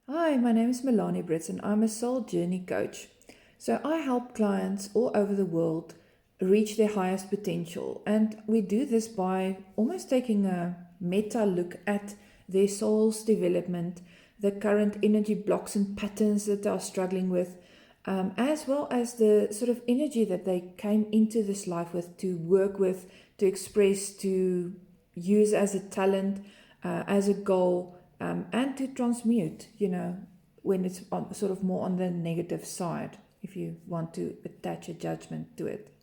Hi, my name is Melanie Brits and I'm a soul journey coach. So I help clients all over the world reach their highest potential. And we do this by almost taking a meta look at their soul's development, the current energy blocks and patterns that they are struggling with, as well as the sort of energy that they came into this life with to work with, to express, to use as a talent, as a goal, and to transmute, when it's sort of more on the negative side, if you want to attach a judgment to it.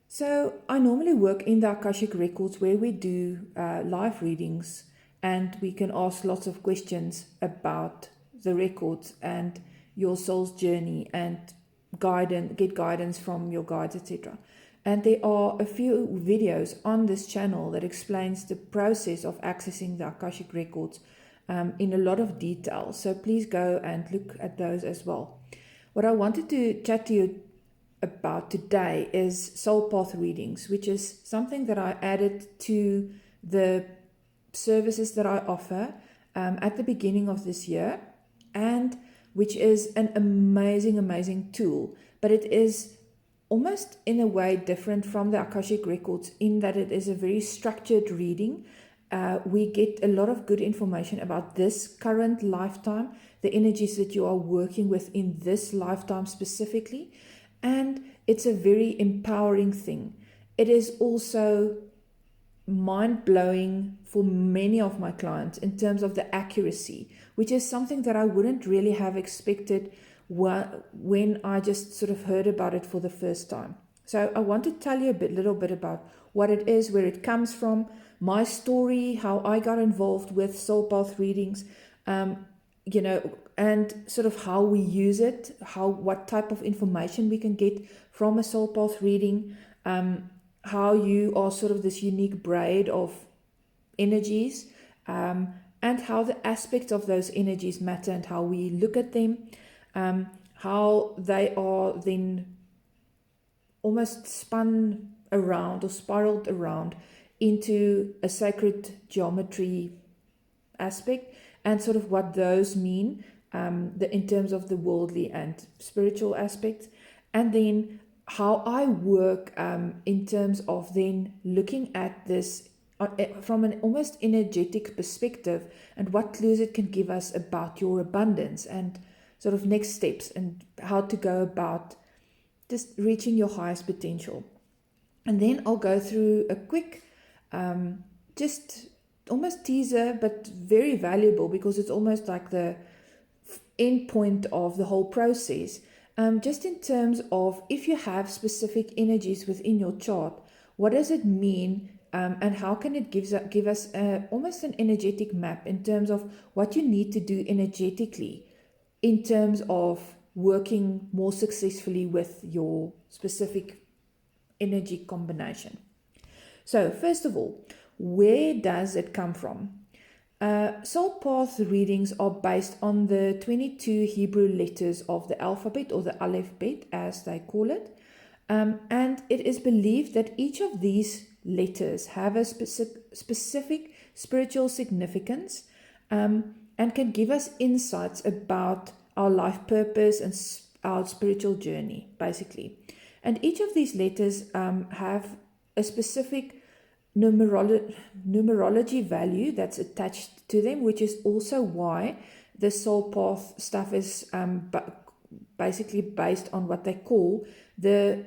So I normally work in the Akashic Records where we do live readings and we can ask lots of questions about the records and your soul's journey and get guidance from your guides, etc. And there are a few videos on this channel that explains the process of accessing the Akashic Records in a lot of detail. So please go and look at those as well. What I wanted to chat to you about today is soul path readings, which is something that I added to the services that I offer at the beginning of this year, and which is an amazing tool. But it is almost in a way different from the Akashic Records in that it is a very structured reading. We get a lot of good information about this current lifetime, the energies that you are working with in this lifetime specifically, and it's a very empowering thing. It is also mind-blowing for many of my clients in terms of the accuracy, which is something that I wouldn't really have expected when I just sort of heard about it for the first time. So I want to tell you little bit about what it is, where it comes from, my story, how I got involved with soul path readings, and sort of how we use it, what type of information we can get from a soul path reading, how you are sort of this unique braid of energies, and how the aspects of those energies matter and how we look at them, how they are then almost spun around or spiraled around into a sacred geometry aspect, and sort of what those mean in terms of the worldly and spiritual aspects, and then how I work in terms of then looking at this from an almost energetic perspective, and what clues it can give us about your abundance and sort of next steps and how to go about just reaching your highest potential. And then I'll go through a quick just almost teaser, but very valuable because it's almost like the end point of the whole process. Just in terms of if you have specific energies within your chart, what does it mean, and how can it give us almost an energetic map in terms of what you need to do energetically in terms of working more successfully with your specific energy combination. So first of all, where does it come from? Soul path readings are based on the 22 Hebrew letters of the alphabet, or the alphabet as they call it. And it is believed that each of these letters have a specific spiritual significance, and can give us insights about our life purpose and our spiritual journey, basically. And each of these letters have a specific numerology value that's attached to them, which is also why the soul path stuff is basically based on what they call the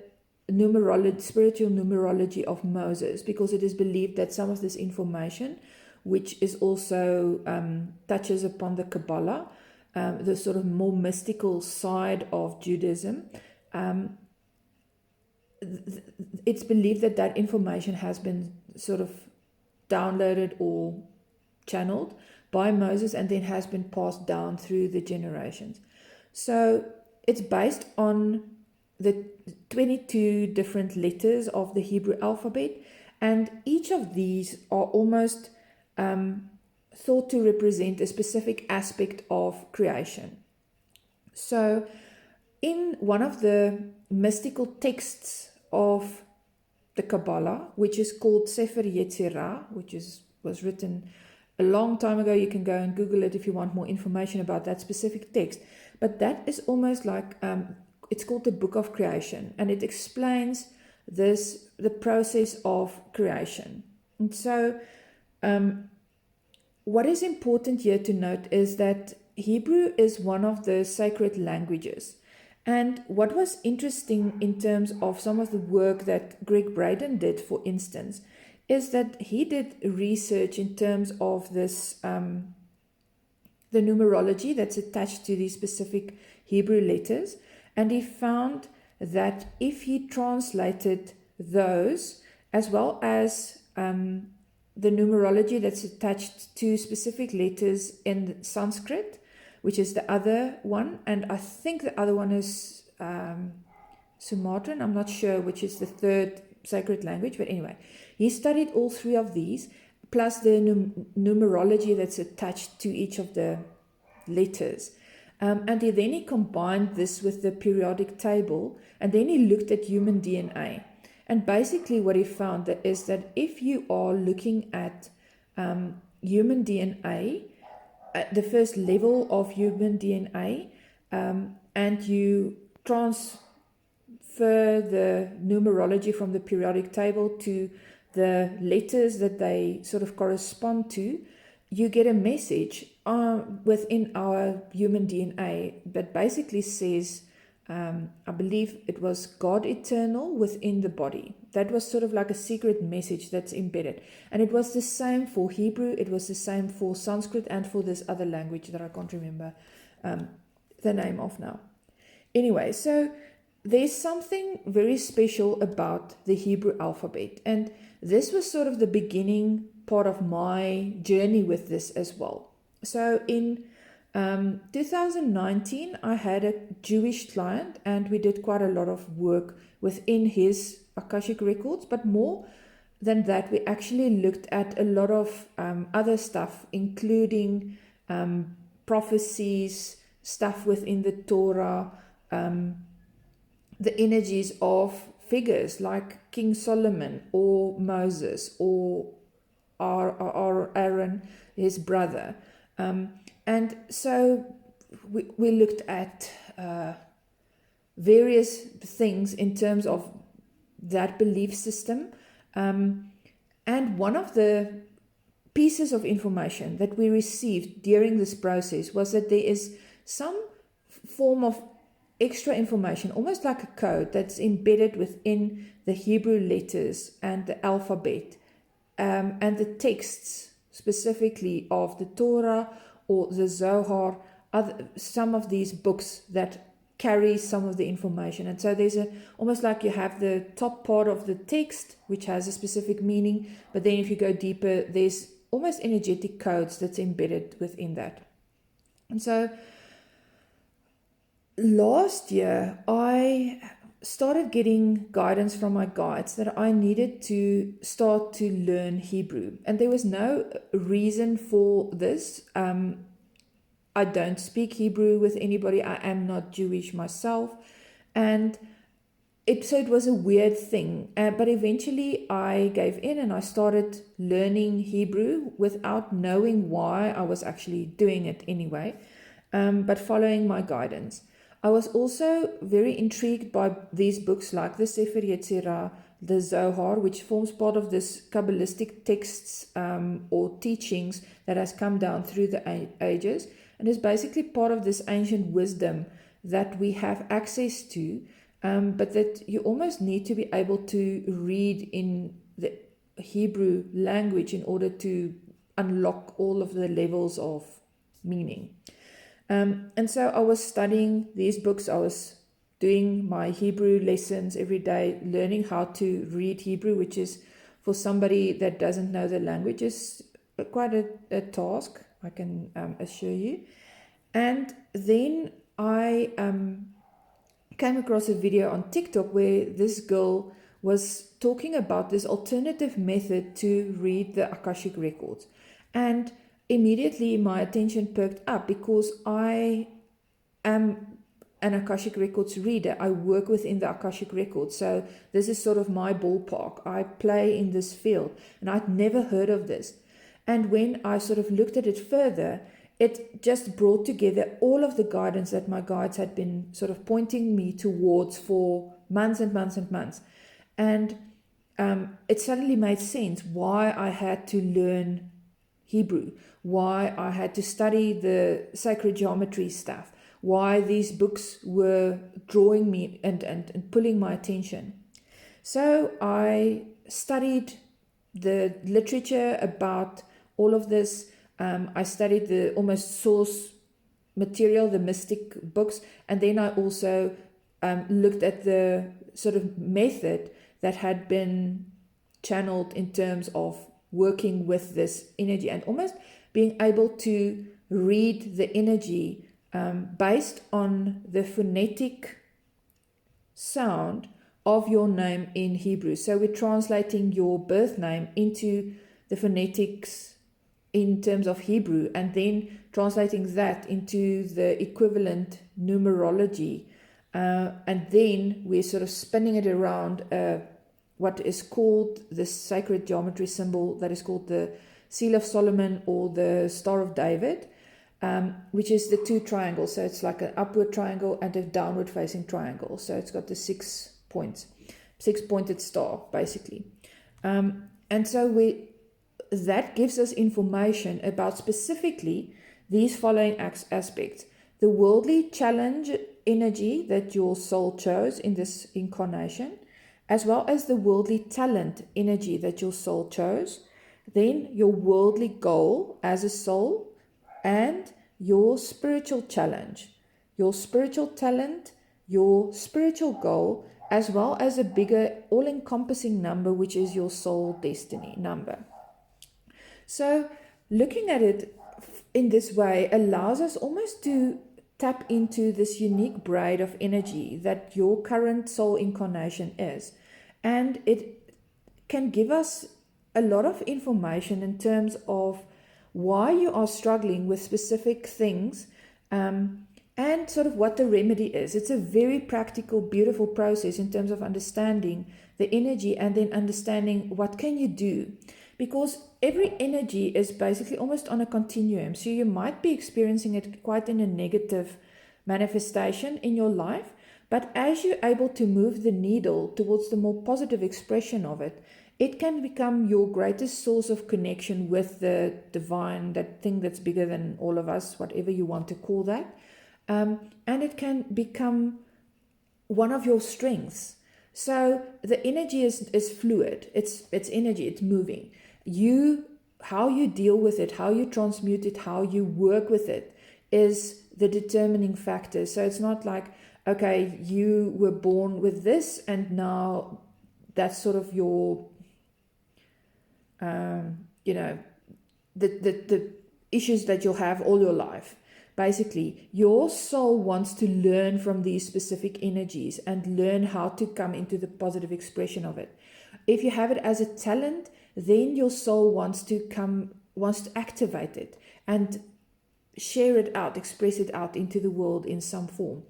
spiritual numerology of Moses, because it is believed that some of this information, which is also touches upon the Kabbalah, the sort of more mystical side of Judaism, it's believed that that information has been sort of downloaded or channeled by Moses and then has been passed down through the generations. So it's based on the 22 different letters of the Hebrew alphabet, and each of these are almost thought to represent a specific aspect of creation. So in one of the mystical texts of the Kabbalah, which is called Sefer Yetzirah, which was written a long time ago. You can go and Google it if you want more information about that specific text. But that is almost like, it's called the Book of Creation, and it explains the process of creation. And so what is important here to note is that Hebrew is one of the sacred languages. And what was interesting in terms of some of the work that Greg Braden did, for instance, is that he did research in terms of this, the numerology that's attached to these specific Hebrew letters. And he found that if he translated those, as well as the numerology that's attached to specific letters in Sanskrit, which is the other one, and I think the other one is Sumatran, I'm not sure which is the third sacred language, but anyway, he studied all three of these, plus the numerology that's attached to each of the letters. And then he combined this with the periodic table, and then he looked at human DNA. And basically what he found is that if you are looking at human DNA, the first level of human DNA, and you transfer the numerology from the periodic table to the letters that they sort of correspond to, you get a message within our human DNA that basically says, I believe it was God eternal within the body. That was sort of like a secret message that's embedded. And it was the same for Hebrew, it was the same for Sanskrit, and for this other language that I can't remember the name of now. Anyway, so there's something very special about the Hebrew alphabet. And this was sort of the beginning part of my journey with this as well. So in 2019, I had a Jewish client, and we did quite a lot of work within his Akashic records. But more than that, we actually looked at a lot of other stuff, including prophecies, stuff within the Torah, the energies of figures like King Solomon or Moses or Aaron, his brother. And so we looked at various things in terms of that belief system. And one of the pieces of information that we received during this process was that there is some form of extra information, almost like a code, that's embedded within the Hebrew letters and the alphabet, and the texts specifically of the Torah or the Zohar, some of these books that carry some of the information. And so there's almost like you have the top part of the text, which has a specific meaning, but then if you go deeper, there's almost energetic codes that's embedded within that. And so last year, I started getting guidance from my guides that I needed to start to learn Hebrew. And there was no reason for this. I don't speak Hebrew with anybody. I am not Jewish myself. And so it was a weird thing. But eventually I gave in and I started learning Hebrew without knowing why I was actually doing it anyway, but following my guidance. I was also very intrigued by these books like the Sefer Yetzirah, the Zohar, which forms part of this Kabbalistic texts or teachings that has come down through the ages, and is basically part of this ancient wisdom that we have access to, but that you almost need to be able to read in the Hebrew language in order to unlock all of the levels of meaning. And so I was studying these books. I was doing my Hebrew lessons every day, learning how to read Hebrew, which is, for somebody that doesn't know the language, is quite a task, I can assure you. And then I came across a video on TikTok where this girl was talking about this alternative method to read the Akashic records. And immediately my attention perked up because I am an Akashic Records reader. I work within the Akashic Records. So this is sort of my ballpark. I play in this field and I'd never heard of this. And when I sort of looked at it further, it just brought together all of the guidance that my guides had been sort of pointing me towards for months and months and months. And it suddenly made sense why I had to learn Hebrew, why I had to study the sacred geometry stuff, why these books were drawing me and pulling my attention. So I studied the literature about all of this. I studied the almost source material, the mystic books, and then I also looked at the sort of method that had been channeled in terms of working with this energy and almost being able to read the energy based on the phonetic sound of your name in Hebrew. So we're translating your birth name into the phonetics in terms of Hebrew, and then translating that into the equivalent numerology. And then we're sort of spinning it around what is called the sacred geometry symbol that is called the Seal of Solomon or the Star of David, which is the two triangles. So it's like an upward triangle and a downward facing triangle. So it's got the 6 points, 6-pointed star, basically. And so that gives us information about specifically these following aspects: the worldly challenge energy that your soul chose in this incarnation, as well as the worldly talent energy that your soul chose, then your worldly goal as a soul, and your spiritual challenge, your spiritual talent, your spiritual goal, as well as a bigger all-encompassing number, which is your soul destiny number. So looking at it in this way allows us almost to tap into this unique braid of energy that your current soul incarnation is. And it can give us a lot of information in terms of why you are struggling with specific things, and sort of what the remedy is. It's a very practical, beautiful process in terms of understanding the energy and then understanding what can you do. Because every energy is basically almost on a continuum. So you might be experiencing it quite in a negative manifestation in your life, but as you're able to move the needle towards the more positive expression of it, it can become your greatest source of connection with the divine, that thing that's bigger than all of us, whatever you want to call that. And it can become one of your strengths. So the energy is fluid. It's energy. It's moving. How you deal with it, how you transmute it, how you work with it is the determining factor. So it's not like, okay, you were born with this and now that's sort of your, the issues that you'll have all your life. Basically, your soul wants to learn from these specific energies and learn how to come into the positive expression of it. If you have it as a talent, then your soul wants to activate it and share it out, express it out into the world in some form.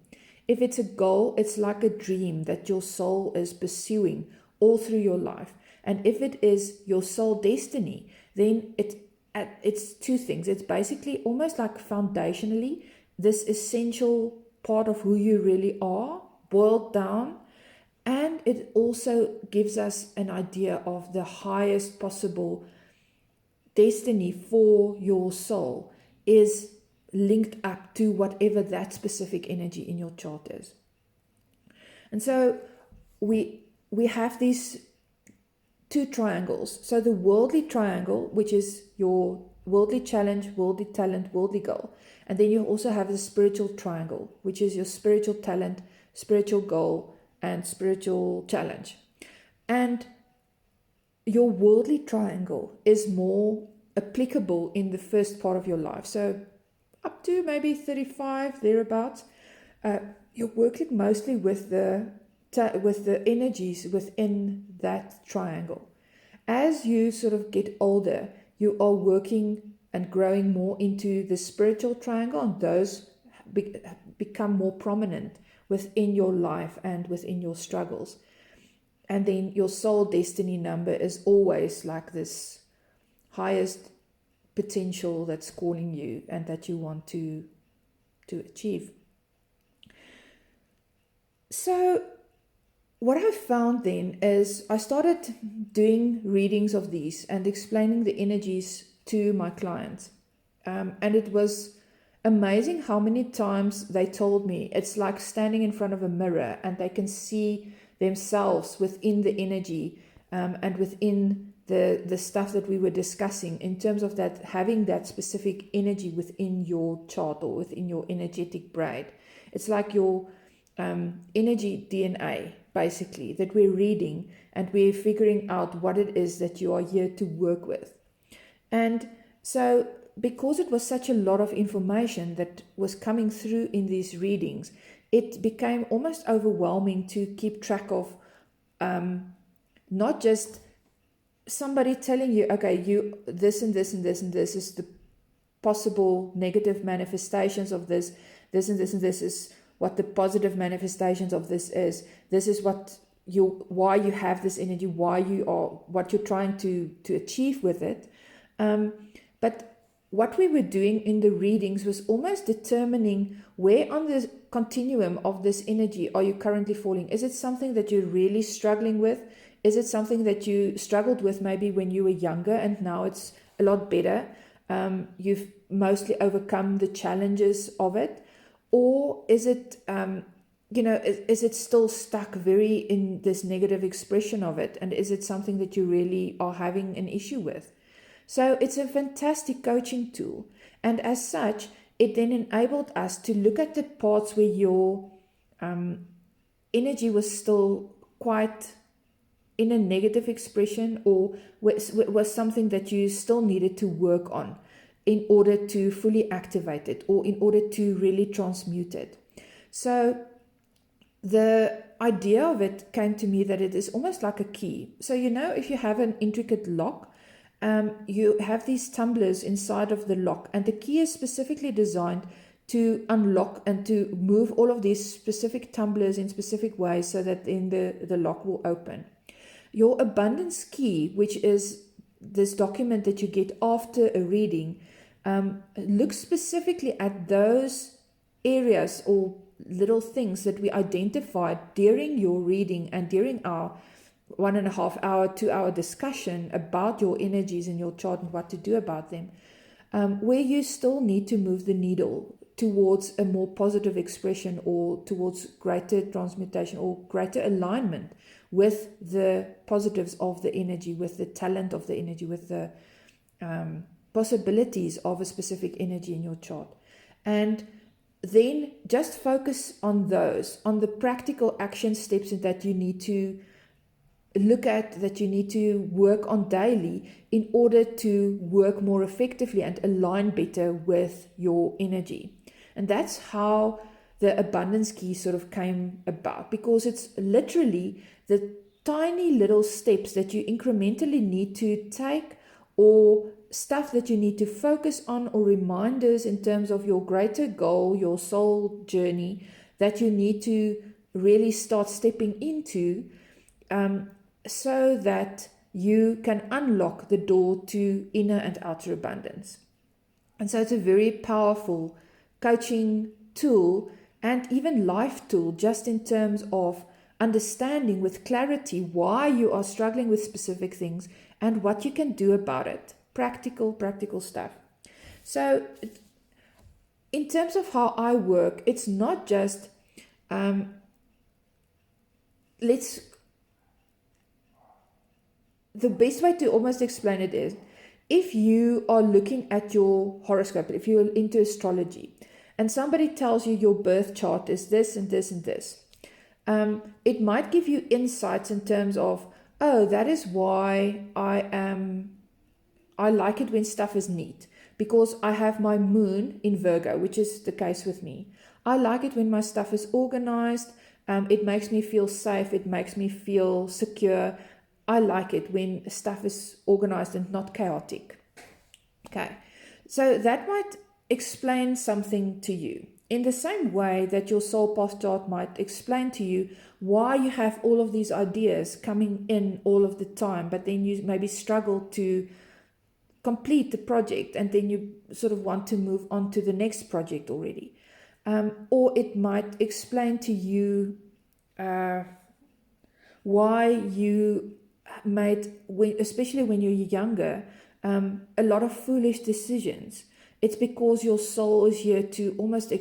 If it's a goal, it's like a dream that your soul is pursuing all through your life. And if it is your soul destiny, then it's two things. It's basically almost like foundationally this essential part of who you really are, boiled down. And it also gives us an idea of the highest possible destiny for your soul is linked up to whatever that specific energy in your chart is. And so we have these two triangles. So the worldly triangle, which is your worldly challenge, worldly talent, worldly goal. And then you also have the spiritual triangle, which is your spiritual talent, spiritual goal, and spiritual challenge. And your worldly triangle is more applicable in the first part of your life. So up to maybe 35, thereabouts, you're working mostly with the energies within that triangle. As you sort of get older, you are working and growing more into the spiritual triangle, and those become more prominent within your life and within your struggles. And then your soul destiny number is always like this highest potential that's calling you and that you want to achieve. So what I found then is I started doing readings of these and explaining the energies to my clients. And it was amazing how many times they told me it's like standing in front of a mirror and they can see themselves within the energy, and within the stuff that we were discussing in terms of that, having that specific energy within your chart or within your energetic braid. It's like your energy DNA, basically, that we're reading, and we're figuring out what it is that you are here to work with. And so, because it was such a lot of information that was coming through in these readings, it became almost overwhelming to keep track of, not just somebody telling you, okay, you this and this and this and this is the possible negative manifestations of this, this and this and this is what the positive manifestations of this is. This is what why you have this energy, why you are, what you're trying to achieve with it. But what we were doing in the readings was almost determining where on the continuum of this energy are you currently falling. Is it something that you're really struggling with? Is it something that you struggled with maybe when you were younger and now it's a lot better? You've mostly overcome the challenges of it? Or is it, is it still stuck very in this negative expression of it? And is it something that you really are having an issue with? So it's a fantastic coaching tool. And as such, it then enabled us to look at the parts where your energy was still quite in a negative expression, or was something that you still needed to work on in order to fully activate it, or in order to really transmute it. So the idea of it came to me that it is almost like a key. So, if you have an intricate lock, you have these tumblers inside of the lock, and the key is specifically designed to unlock and to move all of these specific tumblers in specific ways so that then the lock will open. Your abundance key, which is this document that you get after a reading, looks specifically at those areas or little things that we identified during your reading and during our 1.5 hour, 2 hour discussion about your energies in your chart and what to do about them, where you still need to move the needle towards a more positive expression, or towards greater transmutation or greater alignment with the positives of the energy, with the talent of the energy, with the possibilities of a specific energy in your chart. And then just focus on those, on the practical action steps that you need to look at, that you need to work on daily in order to work more effectively and align better with your energy. And that's how the abundance key sort of came about, because it's literally the tiny little steps that you incrementally need to take, or stuff that you need to focus on, or reminders in terms of your greater goal, your soul journey, that you need to really start stepping into, so that you can unlock the door to inner and outer abundance. And so it's a very powerful coaching tool and even life tool, just in terms of understanding with clarity why you are struggling with specific things and what you can do about it. Practical stuff. So in terms of how I work, it's not just the best way to almost explain it is, if you are looking at your horoscope, if you're into astrology, and somebody tells you your birth chart is this and this and this, it might give you insights in terms of, oh, that is why I like it when stuff is neat, because I have my moon in Virgo, which is the case with me. I like it when my stuff is organized. It makes me feel safe. It makes me feel secure. I like it when stuff is organized and not chaotic. Okay, so that might explain something to you. In the same way that your soul path chart might explain to you why you have all of these ideas coming in all of the time, but then you maybe struggle to complete the project and then you sort of want to move on to the next project already. Or it might explain to you why you made, especially when you're younger, a lot of foolish decisions. It's because your soul is here to almost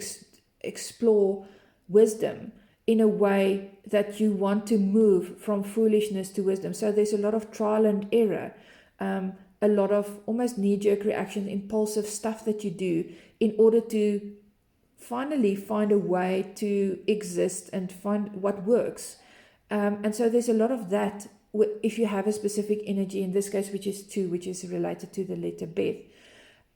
explore wisdom in a way that you want to move from foolishness to wisdom. So there's a lot of trial and error, a lot of almost knee-jerk reaction, impulsive stuff that you do in order to finally find a way to exist and find what works. And so there's a lot of that if you have a specific energy, in this case, which is 2, which is related to the letter Beth.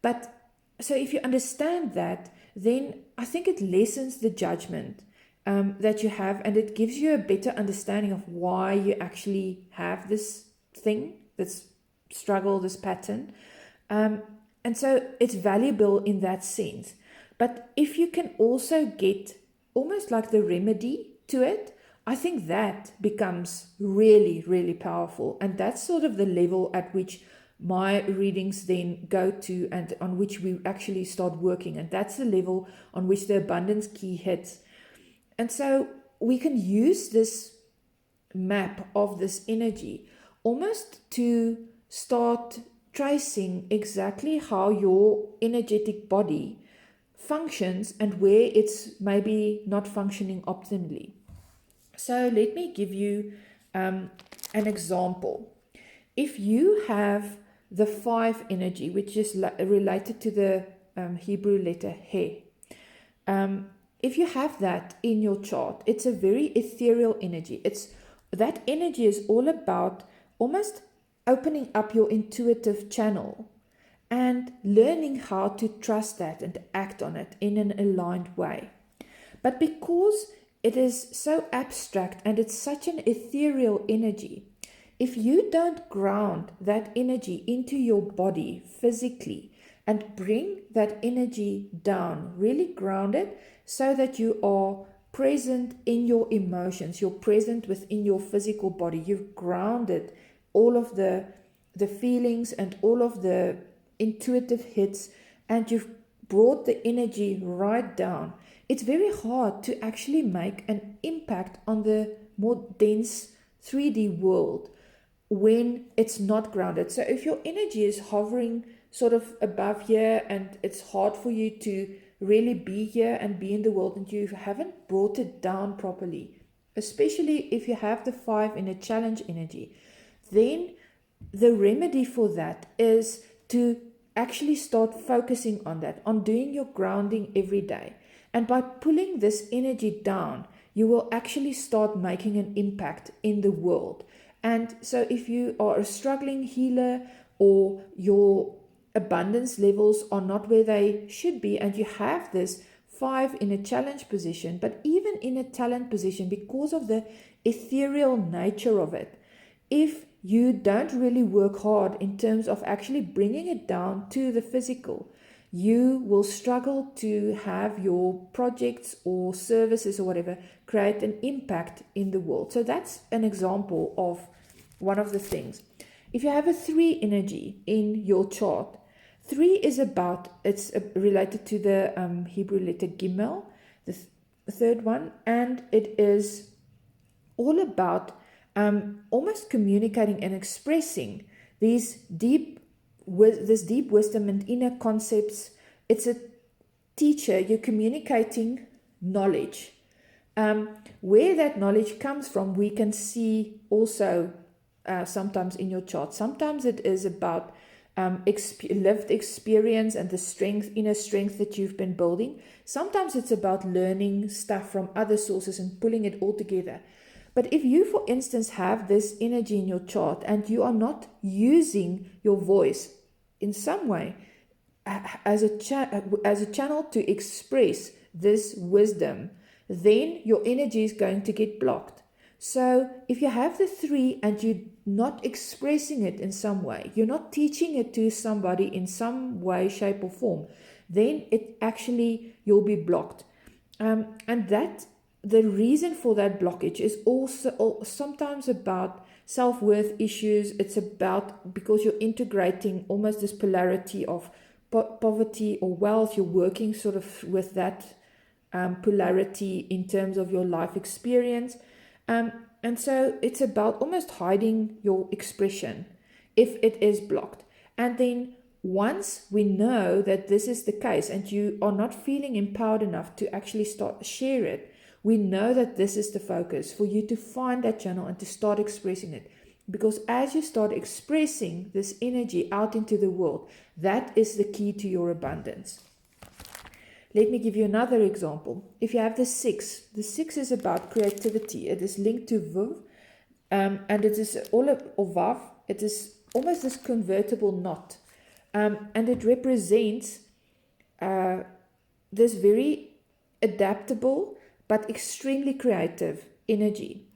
But so if you understand that, then I think it lessens the judgment that you have, and it gives you a better understanding of why you actually have this thing, this struggle, this pattern. And so it's valuable in that sense. But if you can also get almost like the remedy to it, I think that becomes really, really powerful. And that's sort of the level at which my readings then go to and on which we actually start working. And that's the level on which the abundance key hits. And so we can use this map of this energy almost to start tracing exactly how your energetic body functions and where it's maybe not functioning optimally. So let me give you an example. If you have the 5 energy, which is related to the Hebrew letter He, if you have that in your chart, it's a very ethereal energy. That energy is all about almost opening up your intuitive channel and learning how to trust that and act on it in an aligned way. But because it is so abstract and it's such an ethereal energy, if you don't ground that energy into your body physically and bring that energy down, really ground it so that you are present in your emotions, you're present within your physical body, you've grounded all of the feelings and all of the intuitive hits, and you've brought the energy right down. It's very hard to actually make an impact on the more dense 3D world when it's not grounded. So if your energy is hovering sort of above here and it's hard for you to really be here and be in the world and you haven't brought it down properly, especially if you have the 5 in a challenge energy, then the remedy for that is to actually start focusing on that, on doing your grounding every day. And by pulling this energy down, you will actually start making an impact in the world. And so if you are a struggling healer or your abundance levels are not where they should be, and you have this 5 in a challenge position, but even in a talent position, because of the ethereal nature of it, if you don't really work hard in terms of actually bringing it down to the physical, you will struggle to have your projects or services or whatever create an impact in the world. So that's an example of one of the things. If you have a 3 energy in your chart, 3 is about, it's related to the Hebrew letter Gimel, the third one, and it is all about almost communicating and expressing this deep wisdom and inner concepts. It's a teacher. You're communicating knowledge. Where that knowledge comes from, we can see also sometimes in your chart. Sometimes it is about lived experience and the inner strength that you've been building. Sometimes it's about learning stuff from other sources and pulling it all together. But if you, for instance, have this energy in your chart and you are not using your voice in some way as a channel to express this wisdom, then your energy is going to get blocked. So if you have the 3 and you're not expressing it in some way, you're not teaching it to somebody in some way, shape or form, then it actually, you'll be blocked. And that the reason for that blockage is also sometimes about self-worth issues. It's about, because you're integrating almost this polarity of poverty or wealth, you're working sort of with that polarity in terms of your life experience. And so it's about almost hiding your expression if it is blocked. And then once we know that this is the case and you are not feeling empowered enough to actually start share it, we know that this is the focus for you to find that channel and to start expressing it. Because as you start expressing this energy out into the world, that is the key to your abundance. Let me give you another example. If you have the 6 is about creativity. It is linked to Vuv, and it is all of Vav. It is almost this convertible knot, and it represents this very adaptable but extremely creative energy.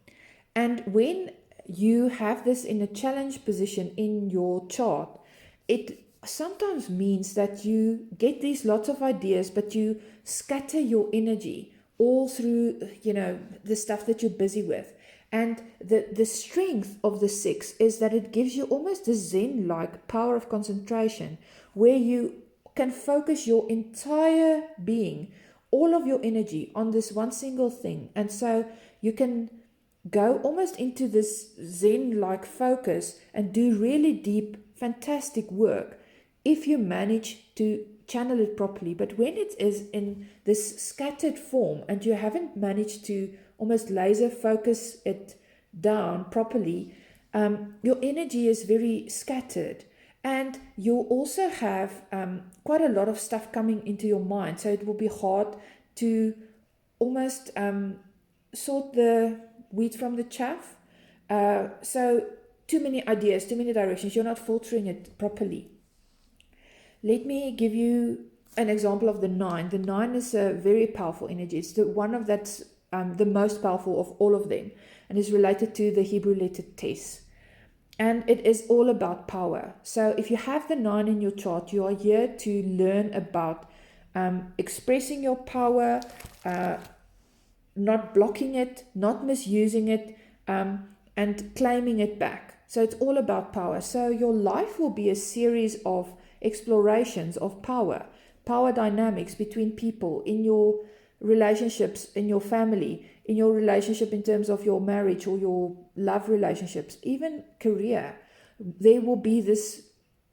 And when you have this in a challenge position in your chart, it sometimes means that you get these lots of ideas, but you scatter your energy all through, the stuff that you're busy with. And the strength of the 6 is that it gives you almost a Zen-like power of concentration, where you can focus your entire being, all of your energy on this one single thing. And so you can go almost into this Zen-like focus and do really deep, fantastic work if you manage to channel it properly. But when it is in this scattered form and you haven't managed to almost laser focus it down properly, your energy is very scattered, and you'll also have quite a lot of stuff coming into your mind. So it will be hard to almost sort the wheat from the chaff. So too many ideas, too many directions, you're not filtering it properly. Let me give you an example of the 9. The 9 is a very powerful energy. It's the one of that's the most powerful of all of them, and is related to the Hebrew letter Tes. And it is all about power. So if you have the 9 in your chart, you are here to learn about expressing your power, not blocking it, not misusing it, and claiming it back. So it's all about power. So your life will be a series of explorations of power dynamics between people, in your relationships, in your family, in your relationship in terms of your marriage or your love relationships, even career. There will be this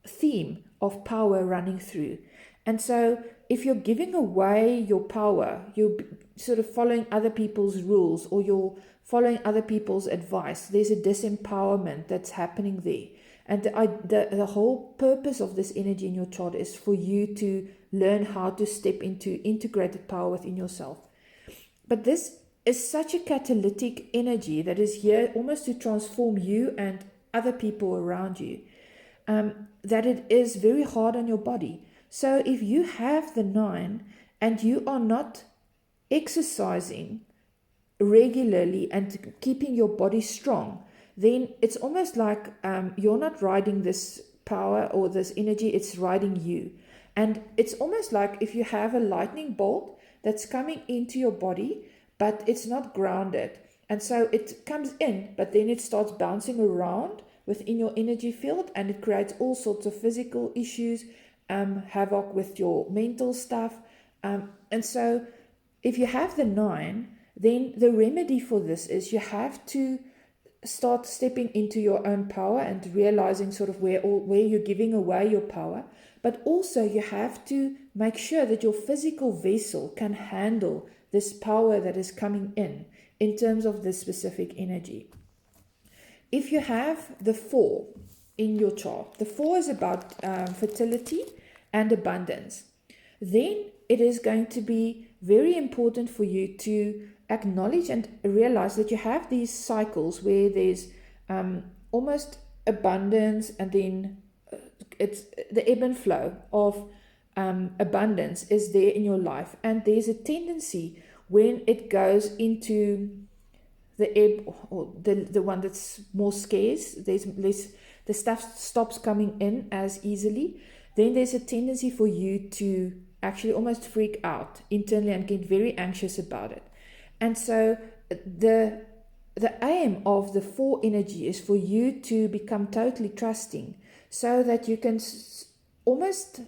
theme of power running through. And so if you're giving away your power, you're sort of following other people's rules, or you're following other people's advice, there's a disempowerment that's happening there. And the whole purpose of this energy in your chart is for you to learn how to step into integrated power within yourself. But this is such a catalytic energy that is here almost to transform you and other people around you, that it is very hard on your body. So if you have the 9 and you are not exercising regularly and keeping your body strong, then it's almost like you're not riding this power or this energy, it's riding you. And it's almost like if you have a lightning bolt that's coming into your body, but it's not grounded. And so it comes in, but then it starts bouncing around within your energy field, and it creates all sorts of physical issues, havoc with your mental stuff. And so if you have the 9, then the remedy for this is you have to start stepping into your own power and realizing sort of where you're giving away your power. But also you have to make sure that your physical vessel can handle this power that is coming in terms of this specific energy. If you have the 4 in your chart, the 4 is about fertility and abundance, then it is going to be very important for you to acknowledge and realize that you have these cycles where there's almost abundance, and then it's the ebb and flow of abundance is there in your life. And there's a tendency when it goes into the ebb, or the one that's more scarce, there's less, the stuff stops coming in as easily, then there's a tendency for you to actually almost freak out internally and get very anxious about it. And so the the aim of the 4 energy is for you to become totally trusting, so that you can almost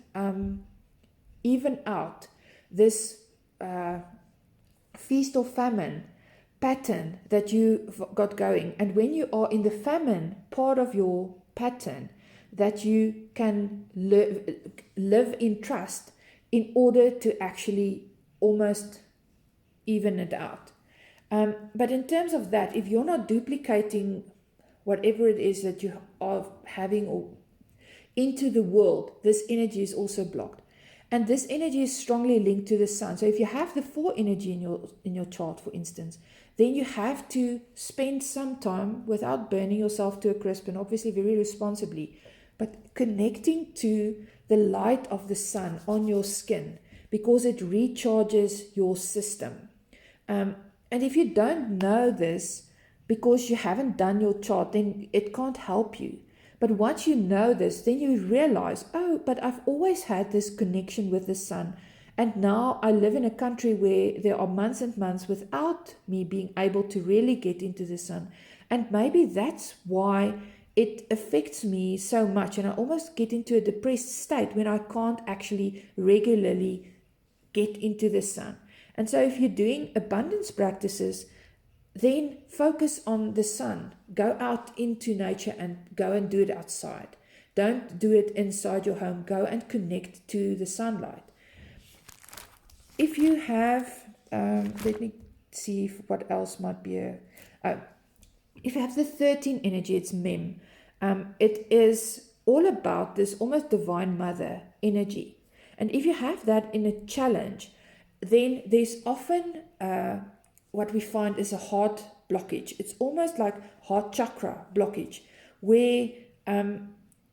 even out this feast or famine pattern that you've got going. And when you are in the famine part of your pattern, that you can live in trust in order to actually almost even it out. But in terms of that, if you're not duplicating whatever it is that you are having or into the world, this energy is also blocked. And this energy is strongly linked to the sun. So if you have the 4 energy in your chart, for instance, then you have to spend some time without burning yourself to a crisp, and obviously very responsibly, but connecting to the light of the sun on your skin, because it recharges your system. And if you don't know this because you haven't done your chart, then it can't help you. But once you know this, then you realize, oh, but I've always had this connection with the sun. And now I live in a country where there are months and months without me being able to really get into the sun. And maybe that's why it affects me so much. And I almost get into a depressed state when I can't actually regularly get into the sun. And so if you're doing abundance practices, then focus on the sun. Go out into nature and go and do it outside. Don't do it inside your home. Go and connect to the sunlight. If you have, let me see what else might be if you have the 13 energy, it's Mem. It is all about this almost divine mother energy. And if you have that in a challenge, then there's often what we find is a heart blockage. It's almost like heart chakra blockage, where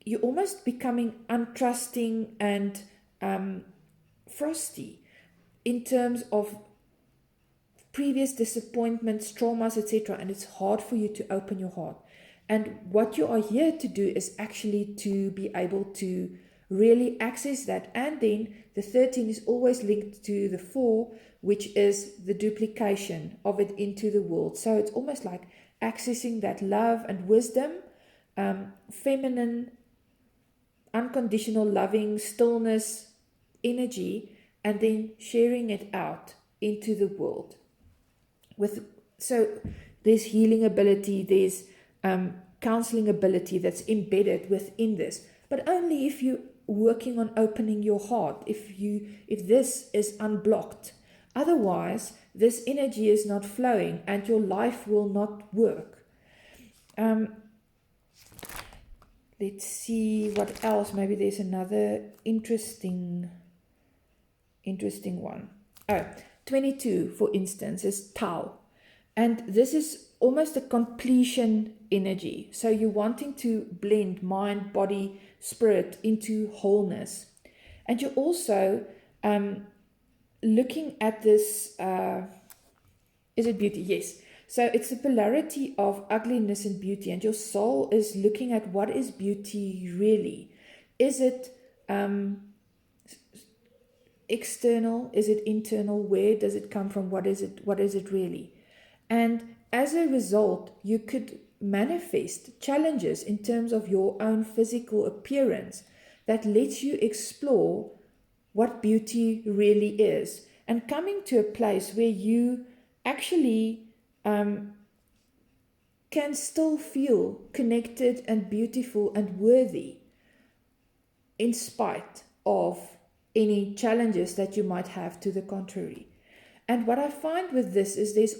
you're almost becoming untrusting and frosty in terms of previous disappointments, traumas, etc. And it's hard for you to open your heart. And what you are here to do is actually to be able to really access that. And then the 13 is always linked to the 4, which is the duplication of it into the world. So it's almost like accessing that love and wisdom, feminine, unconditional, loving, stillness, energy, and then sharing it out into the world. So there's healing ability, there's counseling ability that's embedded within this, but only if you're working on opening your heart, if this is unblocked. Otherwise, this energy is not flowing and your life will not work. Let's see what else. Maybe there's another interesting one. 22, for instance, is Tau. And this is almost a completion energy. So you're wanting to blend mind, body, spirit into wholeness. And you're also looking at this, is it beauty? Yes. So it's the polarity of ugliness and beauty. And your soul is looking at what is beauty really. Is it external? Is it internal? Where does it come from? What is it really? And as a result, you could manifest challenges in terms of your own physical appearance that lets you explore what beauty really is, and coming to a place where you actually can still feel connected and beautiful and worthy in spite of any challenges that you might have to the contrary. And what I find with this is there's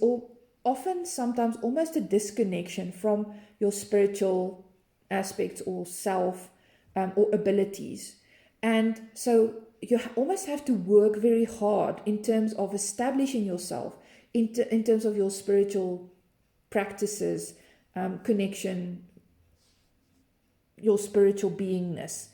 often sometimes almost a disconnection from your spiritual aspects or self or abilities. And so you almost have to work very hard in terms of establishing yourself, in terms of your spiritual practices, connection, your spiritual beingness.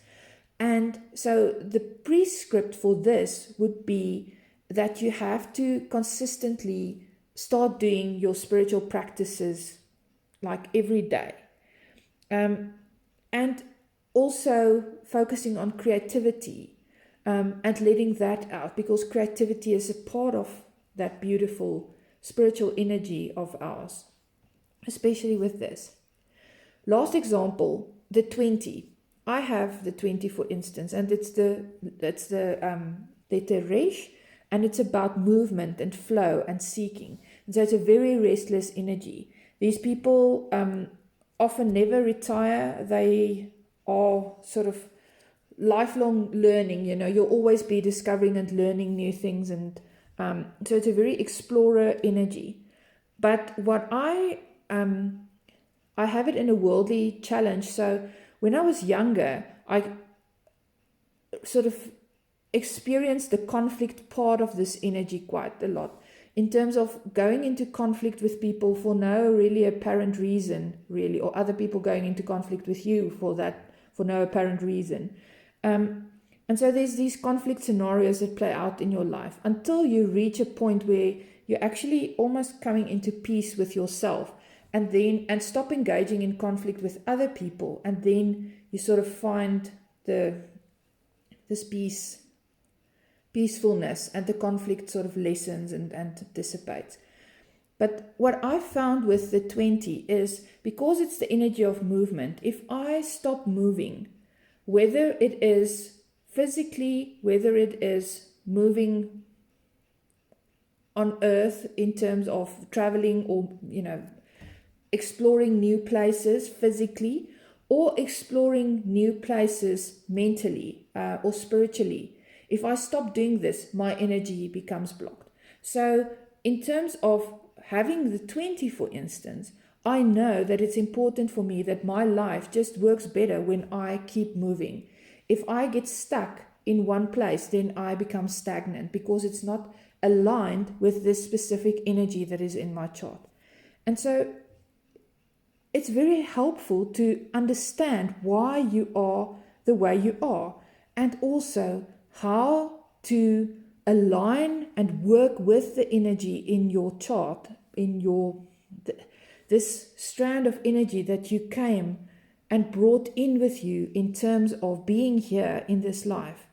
And so the prescript for this would be that you have to consistently start doing your spiritual practices like every day. And also focusing on creativity and letting that out, because creativity is a part of that beautiful spiritual energy of ours. especially with this. Last example, the 20. I have the 20, for instance, and it's the letter resh, and it's about movement and flow and seeking. And so it's a very restless energy. These people often never retire. They are sort of lifelong learning. You'll always be discovering and learning new things, and so it's a very explorer energy. But what I have it in a worldly challenge. So when I was younger, I sort of experienced the conflict part of this energy quite a lot, in terms of going into conflict with people for no really apparent reason, really, or other people going into conflict with you for no apparent reason. And so there's these conflict scenarios that play out in your life until you reach a point where you're actually almost coming into peace with yourself, and stop engaging in conflict with other people, and then you sort of find this peacefulness, and the conflict sort of lessens and dissipates. But what I found with the 20 is, because it's the energy of movement, if I stop moving, whether it is physically, whether it is moving on earth in terms of traveling, or exploring new places physically, or exploring new places mentally or spiritually, if I stop doing this, my energy becomes blocked. So in terms of having the 20, for instance, I know that it's important for me that my life just works better when I keep moving. If I get stuck in one place, then I become stagnant, because it's not aligned with this specific energy that is in my chart. And so it's very helpful to understand why you are the way you are, and also how to align and work with the energy in your chart, in this strand of energy that you came and brought in with you in terms of being here in this life.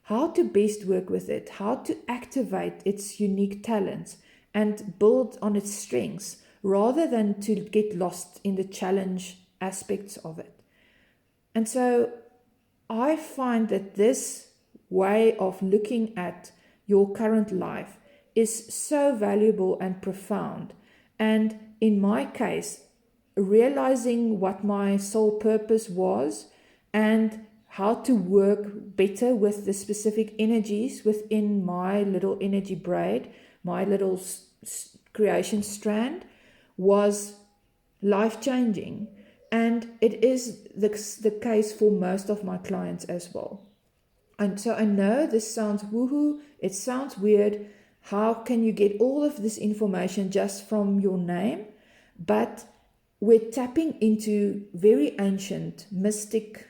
How to best work with it, how to activate its unique talents and build on its strengths, rather than to get lost in the challenge aspects of it. And so I find that this way of looking at your current life is so valuable and profound. And in my case, realizing what my soul purpose was, and how to work better with the specific energies within my little energy braid, my little creation strand, was life-changing. And it is the case for most of my clients as well. And so I know this sounds woohoo, it sounds weird. How can you get all of this information just from your name? But we're tapping into very ancient, mystic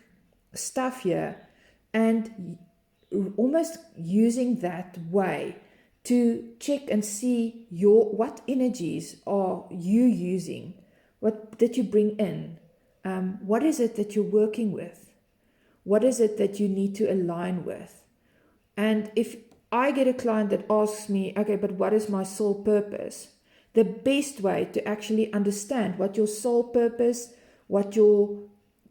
stuff here, and almost using that way to check and see what energies are you using, what did you bring in, what is it that you're working with, what is it that you need to align with. And if I get a client that asks me, okay, but what is my soul purpose? The best way to actually understand what your soul purpose, what your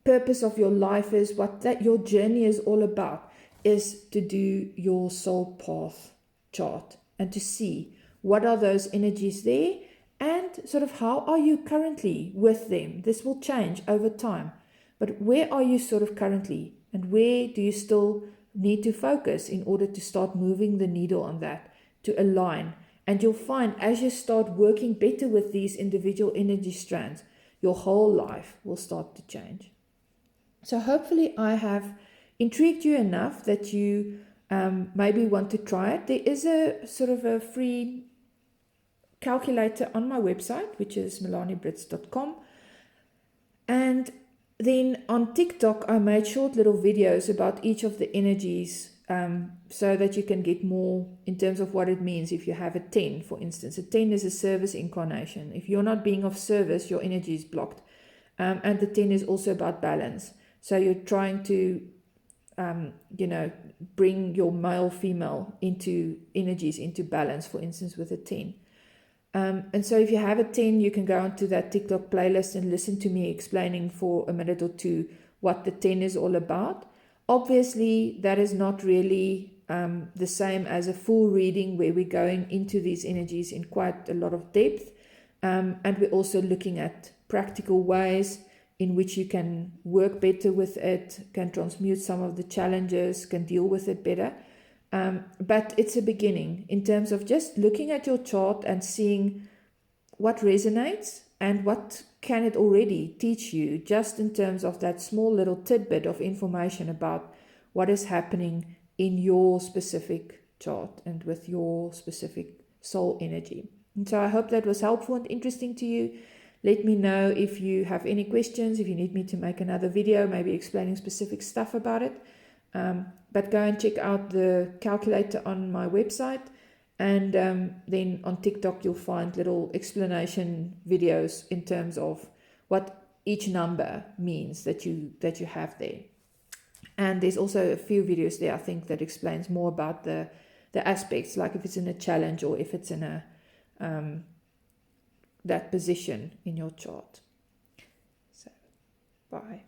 purpose of your life is, what that your journey is all about, is to do your soul path chart and to see what are those energies there, and sort of how are you currently with them. This will change over time, but where are you sort of currently, and where do you still need to focus in order to start moving the needle on that, to align. And you'll find as you start working better with these individual energy strands, your whole life will start to change. So hopefully I have intrigued you enough that you maybe want to try it. There is a sort of a free calculator on my website, which is melanibrits.com. And then on TikTok, I made short little videos about each of the energies, so that you can get more in terms of what it means. If you have a 10, for instance, a 10 is a service incarnation. If you're not being of service, your energy is blocked. And the 10 is also about balance. So you're trying to, bring your male, female into energies into balance, for instance, with a 10. And so if you have a 10, you can go onto that TikTok playlist and listen to me explaining for a minute or two what the 10 is all about. Obviously, that is not really the same as a full reading where we're going into these energies in quite a lot of depth. And we're also looking at practical ways in which you can work better with it, can transmute some of the challenges, can deal with it better. But it's a beginning in terms of just looking at your chart and seeing what resonates and what can it already teach you, just in terms of that small little tidbit of information about what is happening in your specific chart and with your specific soul energy. And so I hope that was helpful and interesting to you. Let me know if you have any questions, if you need me to make another video, maybe explaining specific stuff about it. But go and check out the calculator on my website. And then on TikTok, you'll find little explanation videos in terms of what each number means that you have there. And there's also a few videos there, I think, that explains more about the aspects, like if it's in a challenge or if it's in a that position in your chart. So, bye.